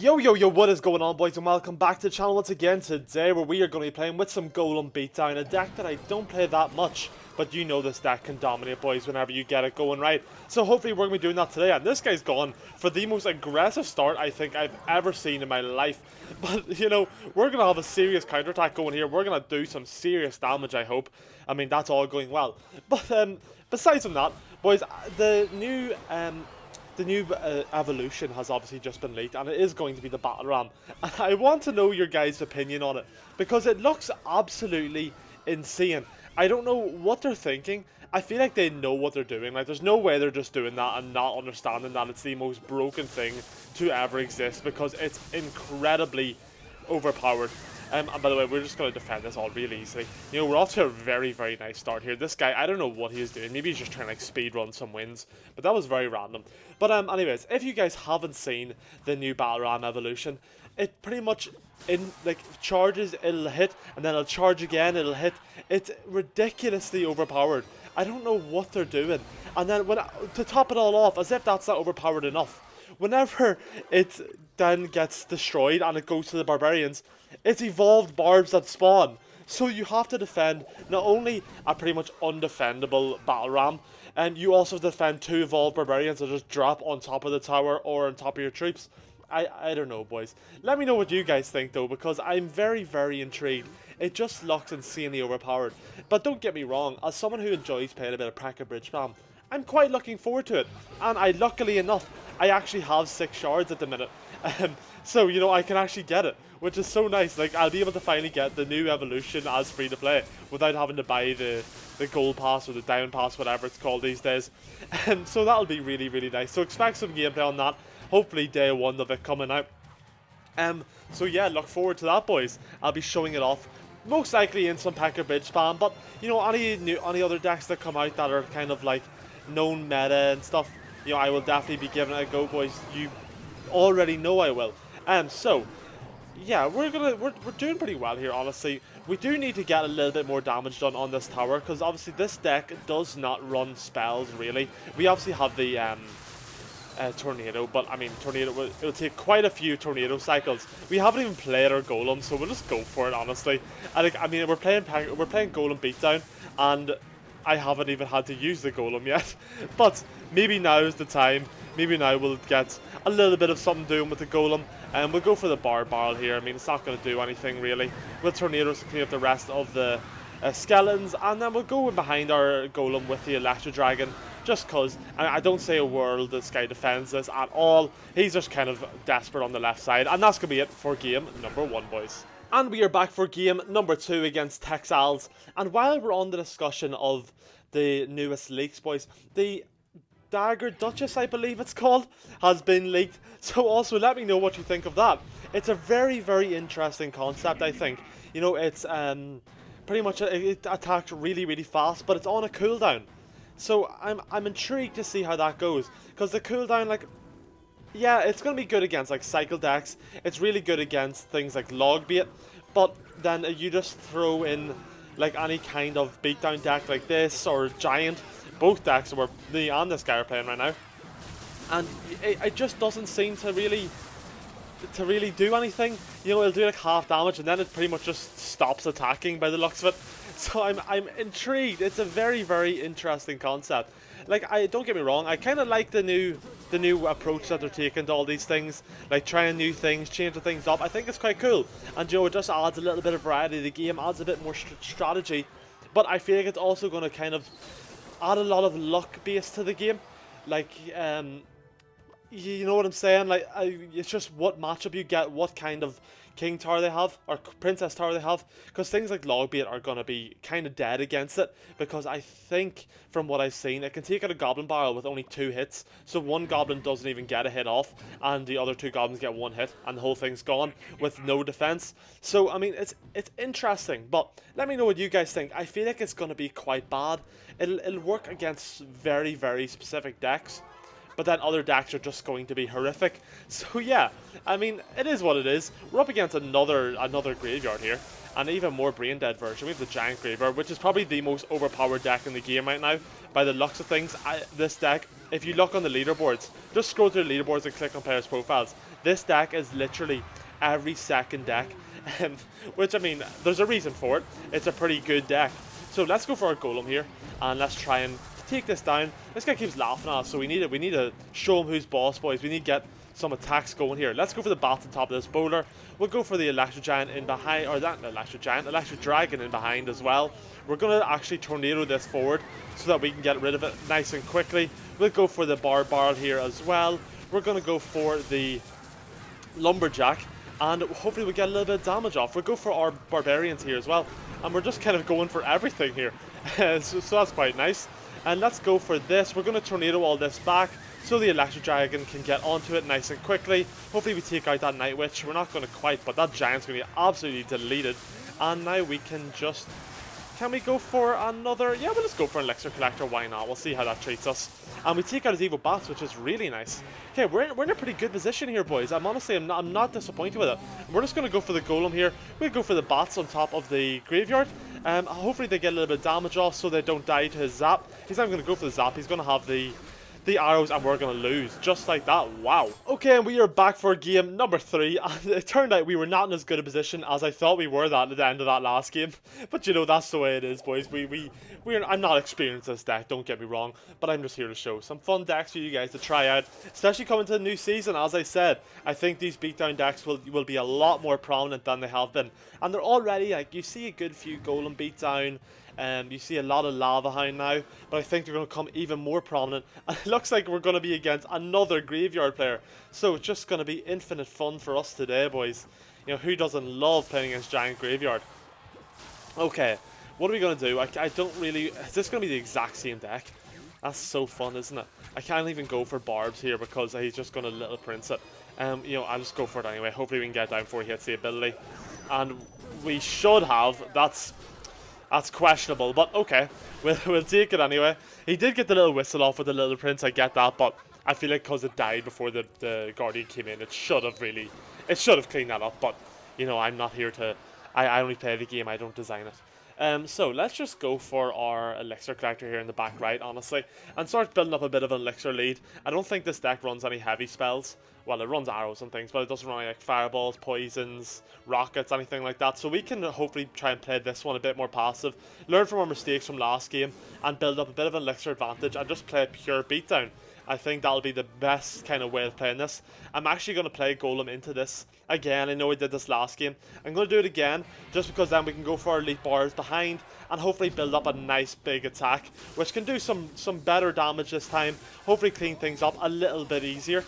Yo, what is going on, boys, and welcome back to the channel once again. Today where we are going to be playing with some Golem Beatdown, a deck that I don't play that much, but you know this deck can dominate, boys, whenever you get it going right. So hopefully we're going to be doing that today, and this guy's gone for the most aggressive start I think I've ever seen in my life. But, you know, we're going to have a serious counterattack going here. We're going to do some serious damage, I hope. I mean, that's all going well. But besides from that, boys, the new evolution has obviously just been leaked, and it is going to be the Battle Ram. And I want to know your guys' opinion on it, because it looks absolutely insane. I don't know what they're thinking. I feel like they know what they're doing. Like, there's no way they're just doing that and not understanding that it's the most broken thing to ever exist, because it's incredibly overpowered. And by the way, we're just going to defend this all really easily. You know, we're off to a very, very nice start here. This guy, I don't know what he's doing. Maybe he's just trying to, like, speed run some wins. But that was very random. But anyways, if you guys haven't seen the new Battle Ram evolution, it pretty much, charges, it'll hit, and then it'll charge again, it'll hit. It's ridiculously overpowered. I don't know what they're doing. And then, to top it all off, as if that's not overpowered enough, whenever it then gets destroyed and it goes to the barbarians, it's evolved barbs that spawn. So you have to defend not only a pretty much undefendable Battle Ram, and you also defend two evolved barbarians that just drop on top of the tower or on top of your troops. I don't know, boys. Let me know what you guys think, though, because I'm very, very intrigued. It just looks insanely overpowered. But don't get me wrong, as someone who enjoys playing a bit of Pracker Bridge spam, I'm quite looking forward to it. And luckily enough, I actually have 6 shards at the minute. So, you know, I can actually get it, which is so nice. Like, I'll be able to finally get the new evolution as free to play without having to buy the gold pass or the diamond pass, whatever it's called these days. And so that'll be really, really nice. So expect some gameplay on that. Hopefully day 1 of it coming out. So yeah, look forward to that, boys. I'll be showing it off, most likely in some Packer Bridge spam, but you know, any other decks that come out that are kind of like known meta and stuff, you know, I will definitely be giving it a go, boys. You already know I will. So yeah, we're doing pretty well here, honestly. We do need to get a little bit more damage done on this tower, because obviously this deck does not run spells really. We obviously have the tornado, but I mean, it'll take quite a few tornado cycles. We haven't even played our Golem, so we'll just go for it, honestly. I mean, we're playing Golem Beatdown, and I haven't even had to use the Golem yet. But maybe now is the time. Maybe now we'll get a little bit of something doing with the Golem, and we'll go for the barrel here. I mean, it's not going to do anything really. We'll tornadoes to clean up the rest of the skeletons, and then we'll go in behind our Golem with the Electro Dragon. Just because, I don't say a word this guy defends this at all. He's just kind of desperate on the left side. And that's going to be it for game number 1, boys. And we are back for game number 2 against Texals. And while we're on the discussion of the newest leaks, boys, the Dagger Duchess, I believe it's called, has been leaked. So also let me know what you think of that. It's a very, very interesting concept, I think. You know, it's pretty much, it attacks really, really fast, but it's on a cooldown. So I'm intrigued to see how that goes, because the cooldown, like, yeah, it's going to be good against like cycle decks. It's really good against things like log bait, but then you just throw in like any kind of beatdown deck like this or giant. Both decks where me and this guy are playing right now, and it just doesn't seem to really do anything. You know, it'll do like half damage, and then it pretty much just stops attacking by the looks of it. So I'm intrigued. It's a very, very interesting concept. Like, don't get me wrong, I kind of like the new approach that they're taking to all these things, like trying new things, changing things up. I think it's quite cool, and you know, it just adds a little bit of variety to the game, adds a bit more strategy. But I feel like it's also going to kind of add a lot of luck base to the game. Like, you know what I'm saying? Like, it's just what matchup you get, what kind of king tower they have, or princess tower they have, because things like logbait are going to be kind of dead against it, because I think, from what I've seen, it can take out a goblin barrel with only 2 hits, so one goblin doesn't even get a hit off, and the other 2 goblins get 1 hit, and the whole thing's gone, with no defense. So, I mean, it's interesting, but let me know what you guys think. I feel like it's going to be quite bad. It'll work against very, very specific decks, but then other decks are just going to be horrific. So yeah, I mean, it is what it is. We're up against another graveyard here, an even more brain dead version. We have the giant graveyard, which is probably the most overpowered deck in the game right now, by the looks of things. This deck, if you look on the leaderboards, just scroll through the leaderboards and click on players' profiles. This deck is literally every second deck, which, I mean, there's a reason for it. It's a pretty good deck. So let's go for our Golem here, and let's try and take this down. This guy keeps laughing at us, so we need to show him who's boss, boys. We need to get some attacks going here. Let's go for the bats on top of this bowler. We'll go for the Electro Giant in behind, or that Electro Giant, Electro Dragon in behind as well. We're going to actually tornado this forward so that we can get rid of it nice and quickly. We'll go for the Barrel here as well. We're going to go for the Lumberjack, and hopefully we get a little bit of damage off. We'll go for our Barbarians here as well, and we're just kind of going for everything here. so that's quite nice. And let's go for this. We're going to tornado all this back so the Electro Dragon can get onto it nice and quickly. Hopefully we take out that Night Witch. We're not going to quite, but that Giant's going to be absolutely deleted. And now we can just... Can we go for another? Yeah, we'll just go for an Elixir Collector. Why not? We'll see how that treats us. And we take out his Evil Bats, which is really nice. Okay, we're in a pretty good position here, boys. I'm not disappointed with it. We're just going to go for the Golem here. We'll go for the Bats on top of the graveyard. Hopefully they get a little bit of damage off so they don't die to his Zap. He's not going to go for the Zap. He's going to have the arrows, and we're going to lose just like that. Wow. Okay, and we are back for game number 3, and it turned out we were not in as good a position as I thought we were at the end of that last game. But you know, that's the way it is, boys. I'm not experienced this deck, don't get me wrong, but I'm just here to show some fun decks for you guys to try out, especially coming to the new season. As I said, I think these beatdown decks will be a lot more prominent than they have been, and they're already, like, you see a good few Golem beatdown. You see a lot of Lava Hound now, but I think they're going to come even more prominent. And it looks like we're going to be against another Graveyard player. So it's just going to be infinite fun for us today, boys. You know, who doesn't love playing against Giant Graveyard? Okay, what are we going to do? I don't really... Is this going to be the exact same deck? That's so fun, isn't it? I can't even go for Barbs here because he's just going to Little Prince it. You know, I'll just go for it anyway. Hopefully we can get down before he hits the ability. And we should have... That's questionable, but okay, we'll take it anyway. He did get the little whistle off with the Little Prince, I get that, but I feel like because it died before the Guardian came in, it should have cleaned that up, but, you know, I'm not here to, I only play the game, I don't design it. So let's just go for our Elixir Collector here in the back right, honestly, and start building up a bit of an Elixir lead. I don't think this deck runs any heavy spells. Well, it runs arrows and things, but it doesn't run any, like, fireballs, poisons, rockets, anything like that. So we can hopefully try and play this one a bit more passive, learn from our mistakes from last game, and build up a bit of an Elixir advantage, and just play pure beatdown. I think that'll be the best kind of way of playing this. I'm actually going to play Golem into this again. I know I did this last game. I'm going to do it again, just because then we can go for our Elite Bars behind, and hopefully build up a nice big attack, which can do some better damage this time, hopefully clean things up a little bit easier.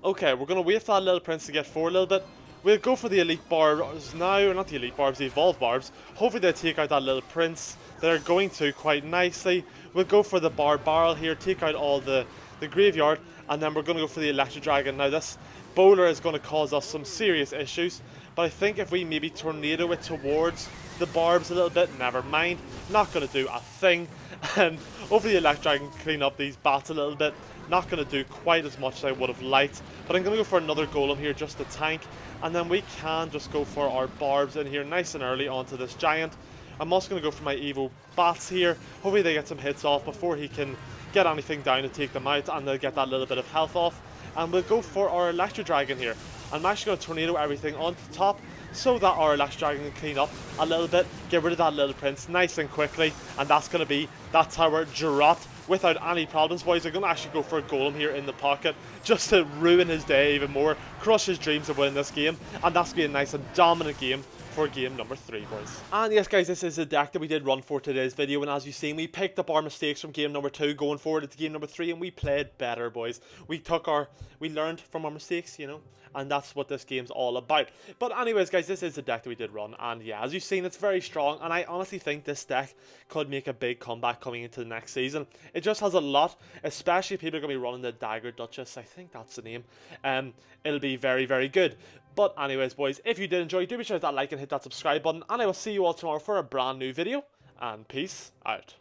Okay, we're going to wait for that Little Prince to get forward a little bit. We'll go for the Elite Barbs now, or not the Elite Barbs, the Evolved Barbs. Hopefully they take out that Little Prince. They're going to quite nicely. We'll go for the Barrel here, take out all the Graveyard, and then we're going to go for the Electro Dragon. Now this bowler is going to cause us some serious issues, but I think if we maybe tornado it towards the Barbs a little bit, never mind. Not going to do a thing. And hopefully the Electro Dragon can clean up these bats a little bit. Not going to do quite as much as I would have liked, but I'm going to go for another Golem here just to tank, and then we can just go for our Barbs in here nice and early onto this Giant. I'm also going to go for my Evo Bats here. Hopefully they get some hits off before he can get anything down to take them out, and they'll get that little bit of health off. And we'll go for our Electro Dragon here. I'm actually going to tornado everything onto the top so that our Electro Dragon can clean up a little bit, get rid of that Little Prince nice and quickly, and that's going to be that tower Geralt without any problems, boys. I'm going to actually go for a Golem here in the pocket just to ruin his day even more, crush his dreams of winning this game, and that's going to be a nice and dominant game for game number 3, boys. And yes, guys, this is the deck that we did run for today's video, and as you've seen, we picked up our mistakes from game number 2 going forward into game number 3, and we played better, boys. We learned from our mistakes, you know, and that's what this game's all about. But anyways, guys, this is the deck that we did run, and yeah, as you've seen, it's very strong, and I honestly think this deck could make a big comeback coming into the next season. It just has a lot, especially if people are going to be running the Dagger Duchess, I think that's the name. It'll be very, very good. But anyways, boys, if you did enjoy, do be sure to hit that like and hit that subscribe button, and I will see you all tomorrow for a brand new video, and peace out.